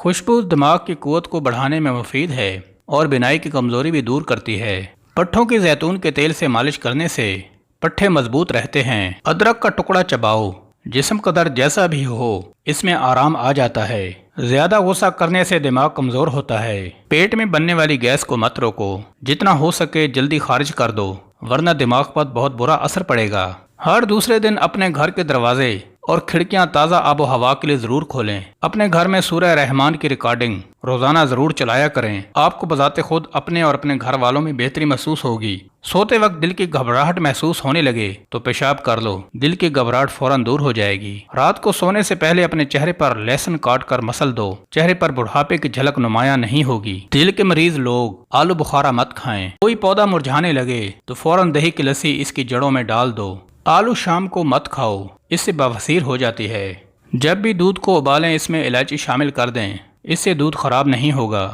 خوشبو دماغ کی قوت کو بڑھانے میں مفید ہے اور بینائی کی کمزوری بھی دور کرتی ہے۔ پٹھوں کی زیتون کے تیل سے مالش کرنے سے پٹھے مضبوط رہتے ہیں۔ ادرک کا ٹکڑا چباؤ، جسم کا درد جیسا بھی ہو اس میں آرام آ جاتا ہے۔ زیادہ غصہ کرنے سے دماغ کمزور ہوتا ہے۔ پیٹ میں بننے والی گیس کو مت روکو، جتنا ہو سکے جلدی خارج کر دو ورنہ دماغ پر بہت برا اثر پڑے گا۔ ہر دوسرے دن اپنے گھر کے دروازے اور کھڑکیاں تازہ آب و ہوا کے لیے ضرور کھولیں۔ اپنے گھر میں سورہ رحمان کی ریکارڈنگ روزانہ ضرور چلایا کریں۔ آپ کو بذات خود اپنے اور اپنے گھر والوں میں بہتری محسوس ہوگی۔ سوتے وقت دل کی گھبراہٹ محسوس ہونے لگے تو پیشاب کر لو، دل کی گھبراہٹ فوراً دور ہو جائے گی۔ رات کو سونے سے پہلے اپنے چہرے پر لہسن کاٹ کر مسل دو، چہرے پر بڑھاپے کی جھلک نمایاں نہیں ہوگی۔ دل کے مریض لوگ آلو بخارا مت کھائیں۔ کوئی پودا مرجھانے لگے تو فوراً دہی کی لسی اس کی جڑوں میں ڈال دو۔ آلو شام کو مت کھاؤ، اس سے بواسیر ہو جاتی ہے۔ جب بھی دودھ کو ابالیں اس میں الائچی شامل کر دیں، اس سے دودھ خراب نہیں ہوگا۔